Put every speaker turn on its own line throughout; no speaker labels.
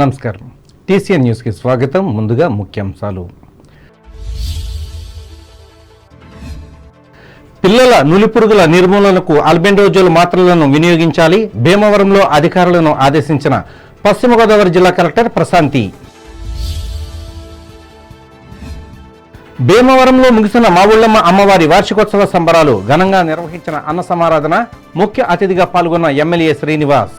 నమస్కారం. టీసీఎన్ న్యూస్కి స్వాగతం. ముందుగా ముఖ్యాంశాలు. పిల్లల నులిపురుగుల నిర్మూలనకు ఆల్బెండోజోల్ మాత్రలను వినియోగించాలి. భీమవరంలో అధికారులను ఆదేశించిన పశ్చిమ గోదావరి జిల్లా కలెక్టర్ ప్రశాంతి. భీమవరంలో ముగిసిన మావుళ్ళమ్మ అమ్మవారి వార్షికోత్సవ సంబరాలు ఘనంగా నిర్వహించిన అన్న సమారాధన. ముఖ్య అతిథిగా పాల్గొన్న ఎమ్మెల్యే శ్రీనివాస్.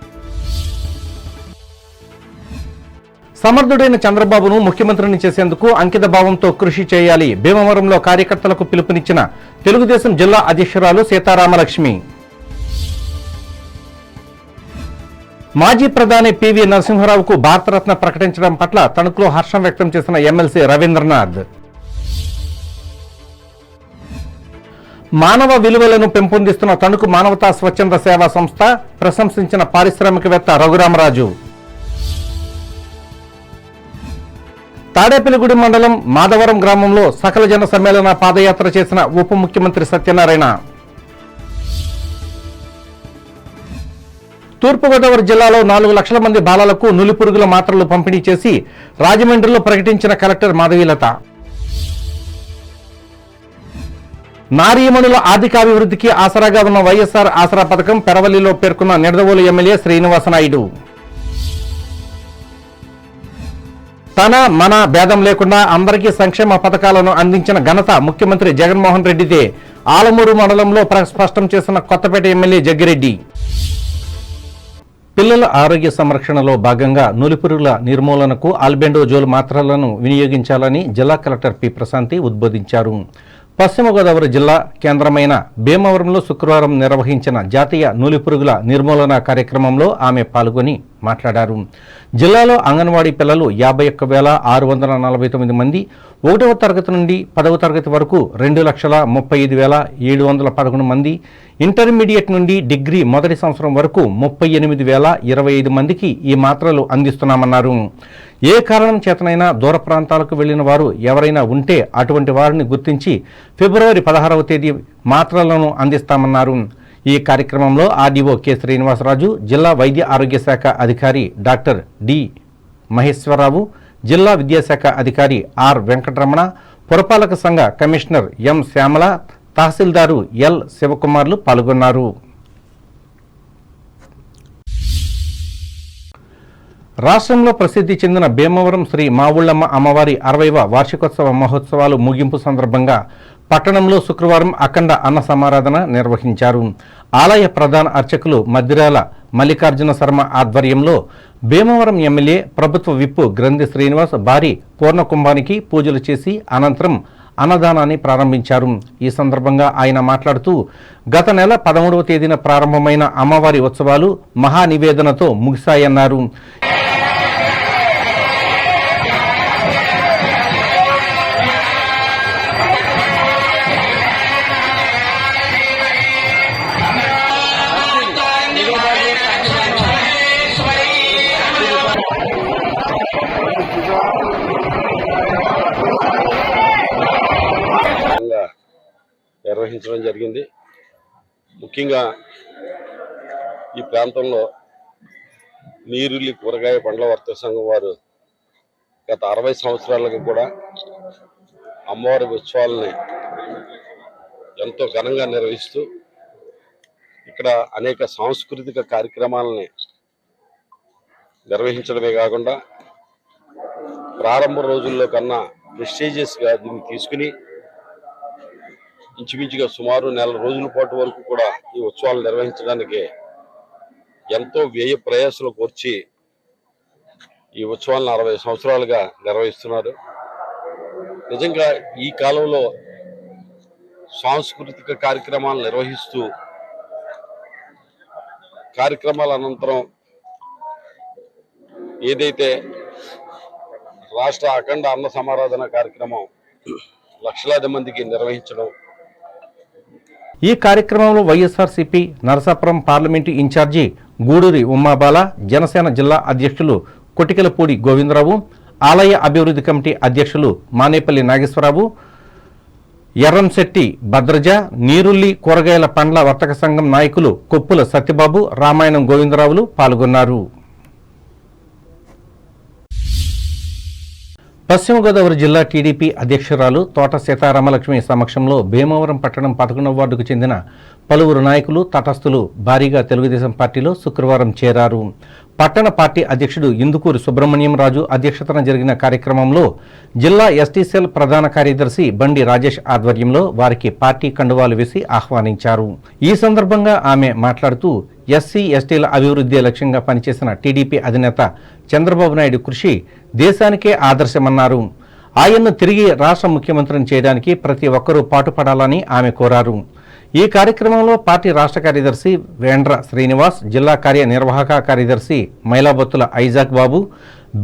సమర్థుడైన చంద్రబాబును ముఖ్యమంత్రిని చేసేందుకు అంకిత భావంతో కృషి చేయాలి. భీమవరంలో కార్యకర్తలకు పిలుపునిచ్చిన తెలుగుదేశం జిల్లా అధ్యక్షురాలు సీతారామలక్ష్మి. మాజీ ప్రధాని పివి నరసింహారావుకు భారతరత్న ప్రకటించడం పట్ల తణుకులో హర్షం వ్యక్తం చేసిన ఎమ్మెల్సీ రవీంద్రనాథ్. మానవ విలువలను పెంపొందిస్తున్న తణుకు మానవతా స్వచ్ఛంద సేవా సంస్థ ప్రశంసించిన పారిశ్రామికవేత్త రఘురామరాజు. తాడేపల్లిగూడెం మండలం మాధవరం గ్రామంలో సకల జన సమ్మేళన పాదయాత్ర చేసిన ఉప ముఖ్యమంత్రి సత్యనారాయణ. తూర్పుగోదావరి జిల్లాలో 4 లక్షల మంది బాలలకు నులిపురుగుల మాత్రలు పంపిణీ చేసి రాజమండ్రిలో ప్రకటించిన కలెక్టర్ మాధవీలత. నారీమణుల ఆర్థికాభివృద్ధికి ఆసరాగా ఉన్న వైఎస్ఆర్ ఆసరా పథకం పెరవల్లిలో పేర్కొన్న నిడదవోలు ఎమ్మెల్యే శ్రీనివాసనాయుడు. తన మన భేదం లేకుండా అందరికీ సంక్షేమ పథకాలను అందించిన ఘనత ముఖ్యమంత్రి జగన్మోహన్ రెడ్డిదే. ఆలమూరు మండలంలో స్పష్టం చేసిన కొత్తపేట ఎమ్మెల్యే జగ్గిరెడ్డి. పిల్లల ఆరోగ్య సంరక్షణలో భాగంగా నులిపురుగుల నిర్మూలనకు ఆల్బెండోజోల్ మాత్రలను వినియోగించాలని జిల్లా కలెక్టర్ పి ప్రశాంతి ఉద్బోధించారు. పశ్చిమ గోదావరి జిల్లా కేంద్రమైన భీమవరంలో శుక్రవారం నిర్వహించిన జాతీయ నులిపురుగుల నిర్మూలన కార్యక్రమంలో ఆమె పాల్గొని మాట్లాడారు. జిల్లాలో అంగన్వాడీ పిల్లలు 51,649 మంది, 1వ తరగతి నుండి 10వ తరగతి వరకు 2,35,711 మంది, ఇంటర్మీడియట్ నుండి డిగ్రీ మొదటి సంవత్సరం వరకు 38,025 మందికి ఈ మాత్రలు అందిస్తున్నామన్నారు. ఏ కారణం చేతనైనా దూర ప్రాంతాలకు వెళ్లిన వారు ఎవరైనా ఉంటే అటువంటి వారిని గుర్తించి ఫిబ్రవరి 16వ తేదీ మాత్రలను అందిస్తామన్నారు. ఈ కార్యక్రమంలో ఆర్డీఓ కె శ్రీనివాసరాజు, జిల్లా వైద్య ఆరోగ్య శాఖ అధికారి డాక్టర్ డి మహేశ్వరరావు, జిల్లా విద్యాశాఖ అధికారి ఆర్ వెంకటరమణ, పురపాలక సంఘ కమిషనర్ ఎం శ్యామల, తహసీల్దారు ఎల్ శివకుమార్లు పాల్గొన్నారు. రాష్ట్రంలో ప్రసిద్ధి చెందిన భీమవరం శ్రీ మావుళ్ళమ్మ అమ్మవారి 60వ వార్షికోత్సవ మహోత్సవాలు ముగింపు సందర్భంగా పట్టణంలో శుక్రవారం అఖండ అన్న సమారాధన నిర్వహించారు. ఆలయ ప్రధాన అర్చకులు మద్దిరాల మల్లికార్జున శర్మ ఆధ్వర్యంలో భీమవరం ఎమ్మెల్యే ప్రభుత్వ విప్పు గ్రంథి శ్రీనివాస్ భారీ పూర్ణకుంభానికి పూజలు చేసి అనంతరం అన్నదానాన్ని ప్రారంభించారు. ఈ సందర్భంగా ఆయన మాట్లాడుతూ గత నెల 13వ తేదీన ప్రారంభమైన అమ్మవారి ఉత్సవాలు మహానివేదనతో ముగిశాయన్నారు.
నిర్వహించడం జరిగింది. ముఖ్యంగా ఈ ప్రాంతంలో నీరుల్లి కూరగాయ పండ్ల వర్తక సంఘం వారు గత 60 సంవత్సరాలుగా కూడా అమ్మవారి ఉత్సవాలని ఎంతో ఘనంగా నిర్వహిస్తూ ఇక్కడ అనేక సాంస్కృతిక కార్యక్రమాలని నిర్వహించడమే కాకుండా ప్రారంభ రోజుల్లో కన్నా ప్రెస్టీజియస్గా దీన్ని తీసుకుని ఇంచుమించుగా సుమారు 4 రోజుల పాటు వరకు కూడా ఈ ఉత్సవాలు నిర్వహించడానికి ఎంతో వ్యయ ప్రయాసాలు కోర్చి ఈ ఉత్సవాలను 60 సంవత్సరాలుగా నిర్వహిస్తున్నారు. నిజంగా ఈ కాలంలో సాంస్కృతిక కార్యక్రమాలు నిర్వహిస్తూ కార్యక్రమాల అనంతరం ఏదైతే రాష్ట్ర అఖండ అన్న సమారాధన కార్యక్రమం లక్షలాది మందికి నిర్వహించడం.
ఈ కార్యక్రమంలో వైఎస్ఆర్సీపీ నరసాపురం పార్లమెంటు ఇన్ఛార్జి గూడూరి ఉమాబాల, జనసేన జిల్లా అధ్యక్షులు కొటికలపూడి గోవిందరావు, ఆలయ అభివృద్ధి కమిటీ అధ్యక్షులు మానేపల్లి నాగేశ్వరరావు, ఎర్రంశెట్టి భద్రజ, నీరుల్లి కూరగాయల పండ్ల వర్తక సంఘం నాయకులు కొప్పుల సత్యబాబు, రామాయణం గోవిందరావులు పాల్గొన్నారు. పశ్చిమ గోదావరి జిల్లా టీడీపీ అధ్యక్షురాలు తోట సీతారామలక్ష్మి సమక్షంలో భీమవరం పట్టణం 11వ వార్డుకు చెందిన పలువురు నాయకులు తటస్థులు భారీగా తెలుగుదేశం పార్టీలో శుక్రవారం చేరారు. పట్టణ పార్టీ అధ్యక్షుడు ఇందుకూరి సుబ్రహ్మణ్యం రాజు అధ్యక్షతన జరిగిన కార్యక్రమంలో జిల్లా ఎస్టీసీఎల్ ప్రధాన కార్యదర్శి బండి రాజేష్ ఆధ్వర్యంలో వారికి పార్టీ కండువాలు వేసి ఆహ్వానించారు. ఈ సందర్భంగా ఆమె మాట్లాడుతూ ఎస్సీ ఎస్టీల అభివృద్ధి లక్ష్యంగా పనిచేసిన టీడీపీ అధినేత చంద్రబాబు నాయుడు కృషి దేశానికే ఆదర్శమన్నారు. ఆయన్ను తిరిగి రాష్ట్ర ముఖ్యమంత్రిని చేయడానికి ప్రతి ఒక్కరూ పాటుపడాలని ఆమె కోరారు. ఈ కార్యక్రమంలో పార్టీ రాష్ట్ర కార్యదర్శి వేండ్ర శ్రీనివాస్, జిల్లా కార్యనిర్వాహక కార్యదర్శి మైలాబొత్తుల ఐజాక్ బాబు,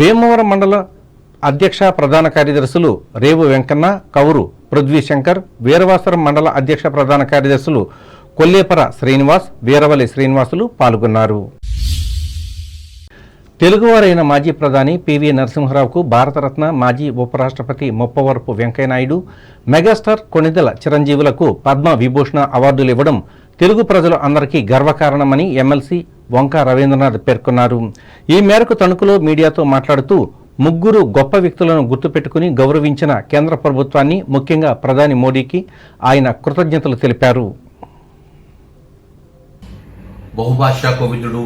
భీమవరం మండల అధ్యక్ష ప్రధాన కార్యదర్శులు రేవు వెంకన్న, కౌరు పృథ్వీశంకర్, వీరవాసరం మండల అధ్యక్ష ప్రధాన కార్యదర్శులు కొల్లేపర శ్రీనివాస్, వీరవల్లి శ్రీనివాసులు పాల్గొన్నారు. తెలుగువారైన మాజీ ప్రధాని పివి నరసింహారావుకు భారతరత్న, మాజీ ఉపరాష్ట్రపతి ముప్పవరపు వెంకయ్యనాయుడు, మెగాస్టార్ కొణిదెల చిరంజీవులకు పద్మ విభూషణ అవార్డులు ఇవ్వడం తెలుగు ప్రజలు అందరికీ గర్వకారణమని ఎమ్మెల్సీ వంకా రవీంద్రనాథ్ పేర్కొన్నారు. ఈ మేరకు తణుకులో మీడియాతో మాట్లాడుతూ ముగ్గురు గొప్ప వ్యక్తులను గుర్తుపెట్టుకుని గౌరవించిన కేంద్ర ప్రభుత్వాన్ని, ముఖ్యంగా ప్రధాని మోడీకి ఆయన కృతజ్ఞతలు తెలిపారు.
బహుభాషా కోవిదుడు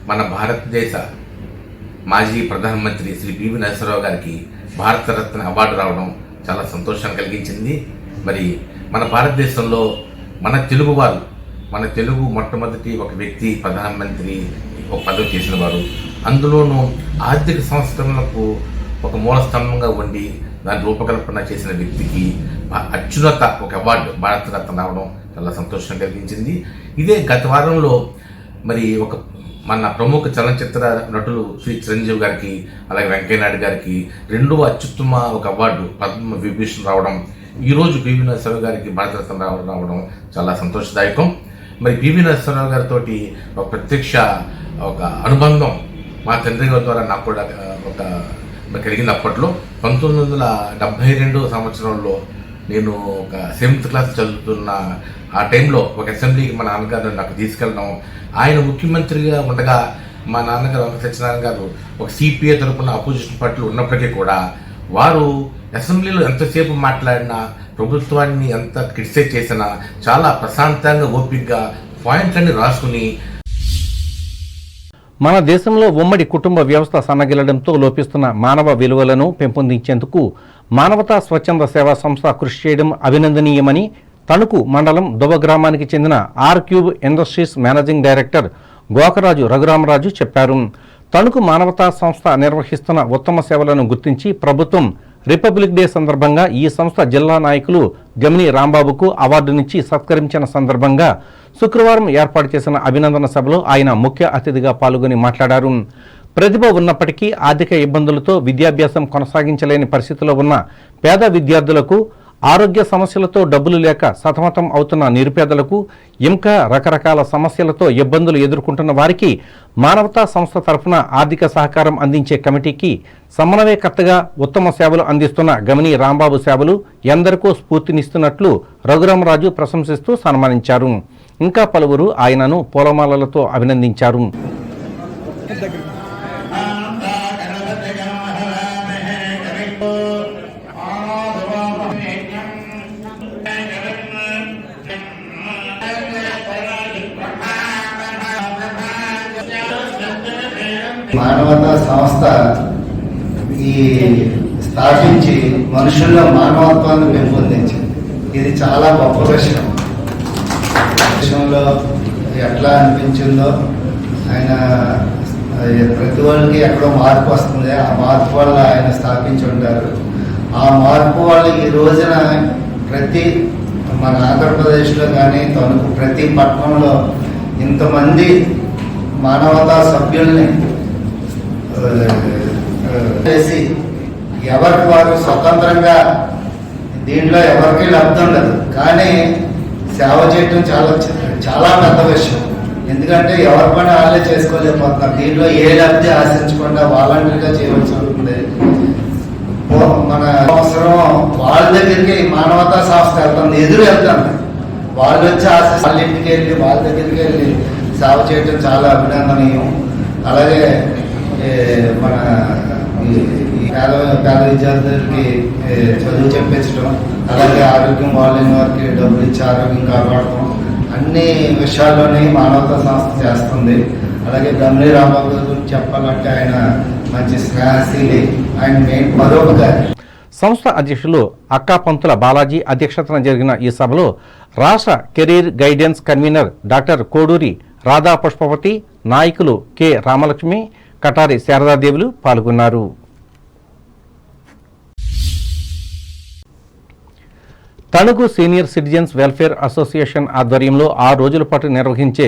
మన భారతదేశ మాజీ ప్రధానమంత్రి శ్రీ పివి నరసింహారావు గారికి భారతరత్న అవార్డు రావడం చాలా సంతోషం కలిగించింది. మరి మన భారతదేశంలో మన తెలుగు మొట్టమొదటి ఒక వ్యక్తి ప్రధానమంత్రి ఒక పదవి చేసిన వారు, అందులోనూ ఆర్థిక సంస్కరణలకు ఒక మూల స్తంభంగా ఉండి దాని రూపకల్పన చేసిన వ్యక్తికి అత్యున్నత ఒక అవార్డు భారతరత్న రావడం చాలా సంతోషం కలిగించింది. ఇదే గత వారంలో మరి మన ప్రముఖ చలనచిత్ర నటులు శ్రీ చిరంజీవి గారికి, అలాగే వెంకయ్యనాయుడు గారికి రెండవ అత్యుత్తమ ఒక అవార్డు పద్మ విభూషణ్ రావడం, ఈరోజు పివి నరసింహారావు గారికి భారతరత్న రావడం చాలా సంతోషదాయకం. మరి పివి నరసింహారావు గారితో ఒక ప్రత్యక్ష ఒక అనుబంధం మా తండ్రి గారి ద్వారా నాకు కూడా కలిగింది. అప్పట్లో 1972 సంవత్సరంలో నేను ఒక 7th క్లాస్ చదువుతున్న ఆ టైంలో ఒక అసెంబ్లీకి మా నాన్నగారు నాకు తీసుకెళ్ళడం, ఆయన ముఖ్యమంత్రిగా ఉండగా మా నాన్నగారు వెంకట సత్యనారాయణ గారు ఒక సిపిఐ తరపున అపోజిషన్ పార్టీలు ఉన్నప్పటికీ కూడా వారు అసెంబ్లీలో ఎంతసేపు మాట్లాడినా, ప్రభుత్వాన్ని ఎంత క్రిటిసైజ్ చేసినా చాలా ప్రశాంతంగా ఓపికగా పాయింట్లన్నీ రాసుకుని
మన దేశంలో ఉమ్మడి కుటుంబ వ్యవస్థ సన్నగిల్లడంతో లోపిస్తున్న మానవ విలువలను పెంపొందించేందుకు మానవతా స్వచ్ఛంద సేవా సంస్థ కృషి చేయడం అభినందనీయమని తణుకు మండలం దువ్వ గ్రామానికి చెందిన R cube industries managing director Gokaraju Raghuramaraju చెప్పారు. తణుకు మానవతా సంస్థ నిర్వహిస్తున్న ఉత్తమ సేవలను గుర్తించి ప్రభుత్వం రిపబ్లిక్ డే సందర్భంగా ఈ సంస్థ జిల్లా నాయకులు గమిని రాంబాబుకు అవార్డునిచ్చి సత్కరించిన సందర్భంగా శుక్రవారం ఏర్పాటు చేసిన అభినందన సభలో ఆయన ముఖ్య అతిథిగా పాల్గొని మాట్లాడారు. ప్రతిభ ఉన్నప్పటికీ ఆర్థిక ఇబ్బందులతో విద్యాభ్యాసం కొనసాగించలేని పరిస్థితిలో ఉన్న పేద విద్యార్థులకు, ఆరోగ్య సమస్యలతో డబ్బులు లేక సతమతం అవుతున్న నిరుపేదలకు, ఇంకా రకరకాల సమస్యలతో ఇబ్బందులు ఎదుర్కొంటున్న వారికి మానవతా సంస్థ తరఫున ఆర్థిక సహకారం అందించే కమిటీకి సమన్వయకర్తగా ఉత్తమ సేవలు అందిస్తున్న గమిని రాంబాబు సేవలు ఎందరికో స్ఫూర్తినిస్తున్నట్లు రఘురామరాజు ప్రశంసిస్తూ సన్మానించారు. ఇంకా పలువురు ఆయనను పూలమాలలతో అభినందించారు.
మానవతా సంస్థ ఈ స్థాపించి మనుషుల్లో మానవత్వాన్ని పెంపొందించింది. ఇది చాలా గొప్ప విషయం. విషయంలో ఎట్లా అనిపించిందో ఆయన ప్రతి వాళ్ళకి ఎక్కడో మార్పు వస్తుంది, ఆ మార్పు వల్ల ఆయన స్థాపించి ఉంటారు. ఆ మార్పు వల్ల ఈ రోజున ప్రతి మన ఆంధ్రప్రదేశ్లో కానీ తణుకు ప్రతి పట్టణంలో ఇంతమంది మానవతా సభ్యుల్ని చేసి ఎవరికి వారు స్వతంత్రంగా దీంట్లో ఎవరికి లబ్ధి ఉండదు, కానీ సేవ చేయటం చాలా పెద్ద విషయం. ఎందుకంటే ఎవరి పని వాళ్ళే చేసుకోలేకపోతున్నారు. దీంట్లో ఏ లబ్ధి ఆశించకుండా వాలంటీర్గా చేయవలసి ఉంటుంది. మన అవసరం వాళ్ళ దగ్గరికి మానవతా సంస్థ వెళ్తుంది, ఎదురు వెళ్తుంది. వాళ్ళు వచ్చి వాళ్ళ ఇంటికి వెళ్ళి వాళ్ళ దగ్గరికి వెళ్ళి సేవ చేయటం చాలా అభినందనీయం. అలాగే మన ఈ పేద పేద విద్యార్థులకి చదువు చెప్పించడం, అలాగే ఆరోగ్యం బాగాలేని వారికి డబ్బులు ఇచ్చి ఆరోగ్యం కాపాడటం, అన్ని విషయాల్లోని మానవతా సంస్థ చేస్తుంది. అలాగే గమ్లీ రాంబాబు గురించి చెప్పాలంటే ఆయన మంచి స్నేహశీలి, ఆయన మెయిన్ పరోపకారి.
సంస్థ అధ్యక్షులు అక్కాపంతుల బాలాజీ అధ్యక్షతన జరిగిన ఈ సభలో రాష్ట్ర career guidance convener doctor Koduri Radha Pushpavathi, నాయకులు కె రామలక్ష్మి, కటారి శారదాదేవులు పాల్గొన్నారు. Tanuku senior citizens welfare association ఆధ్వర్యంలో 6 రోజుల పాటు నిర్వహించే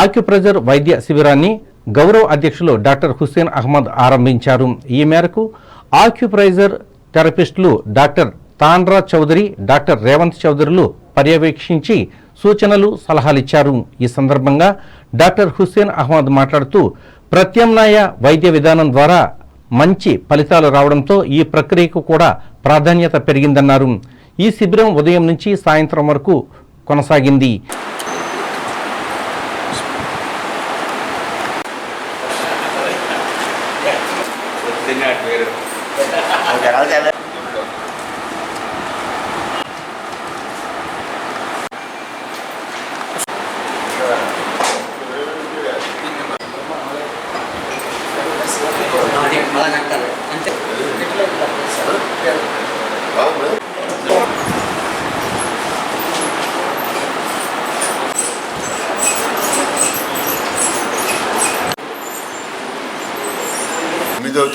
ఆక్యుప్రెజర్ వైద్య శిబిరాన్ని గౌరవ అధ్యక్షులు డాక్టర్ హుస్సేన్ అహ్మద్ ఆరంభించారు. ఈ మేరకు ఆక్యుప్రెజర్ థెరపిస్టులు డాక్టర్ తాండ్రా చౌదరి, డాక్టర్ రేవంత్ చౌదరిలు పర్యవేక్షించి సూచనలు, సలహాలిచ్చారు. ఈ సందర్భంగా డాక్టర్ హుస్సేన్ అహ్మద్ మాట్లాడుతూ ప్రత్యామ్నాయ వైద్య విధానం ద్వారా మంచి ఫలితాలు రావడంతో ఈ ప్రక్రియకు కూడా ప్రాధాన్యత పెరిగిందన్నారు. ఈ శిబిరం ఉదయం నుంచి సాయంత్రం వరకు కొనసాగింది.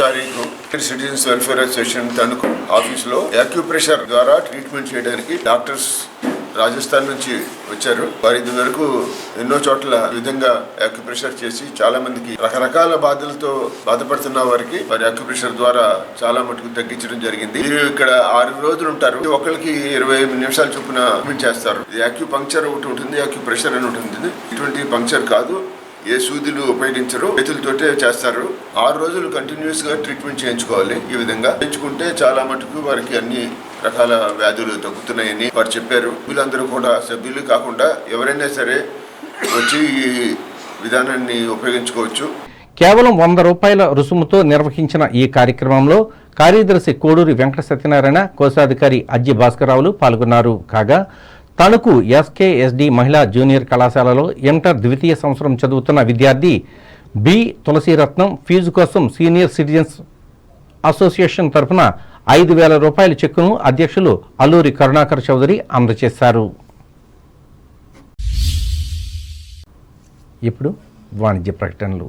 తారీఖు సిటిజన్స్ వెల్ఫేర్ అసోసియేషన్ తణుకు ఆఫీసులో యాక్యుప్రెషర్ ద్వారా ట్రీట్మెంట్ చేయడానికి డాక్టర్స్ రాజస్థాన్ నుంచి వచ్చారు. వారి ఇది వరకు ఎన్నో చోట్ల ఈ విధంగా యాక్యుప్రెషర్ చేసి చాలా మందికి రకరకాల బాధలతో బాధపడుతున్న వారికి వారి యాక్యుప్రెషర్ ద్వారా చాలా మటుకు తగ్గించడం జరిగింది. వీరు ఇక్కడ 6 రోజులు ఉంటారు. ఒకరికి 20 నిమిషాల చొప్పున చేస్తారు. యాక్యుపంక్చర్ ఒకటి ఉంటుంది, యాక్యుప్రెషర్ అని ఉంటుంది. ఇటువంటి పంక్చర్ కాదు, ఏ సూదులు ఉపయోగించరు, చేతులతోటే చేస్తారు. 6 రోజులు కంటిన్యూస్ గా ట్రీట్మెంట్ చేయించుకోవాలి. ఈ విధంగా చేయించుకుంటే చాలా మటుకు వారికి అన్ని రకాల వ్యాధులు తగ్గుతున్నాయని వారు చెప్పారు. వీళ్ళందరూ కూడా సభ్యులు కాకుండా ఎవరైనా సరే వచ్చి ఈ విధానాన్ని ఉపయోగించుకోవచ్చు.
కేవలం 100 రూపాయల రుసుముతో నిర్వహించిన ఈ కార్యక్రమంలో కార్యదర్శి కోడూరి వెంకట సత్యనారాయణ, కోశాధికారి అజ్జి భాస్కరరావులు పాల్గొన్నారు. కాగా తణుకు ఎస్కేఎస్డి మహిళా జూనియర్ కళాశాలలో ఇంటర్ ద్వితీయ సంవత్సరం చదువుతున్న విద్యార్థి బి తులసీరత్నం ఫీజు కోసం సీనియర్ సిటిజన్స్ అసోసియేషన్ తరఫున 5,000 రూపాయల చెక్కును అధ్యక్షులు అల్లూరి కరుణాకర్ చౌదరి అందజేశారు. ఇప్పుడు వాణిజ్య ప్రకటనలు.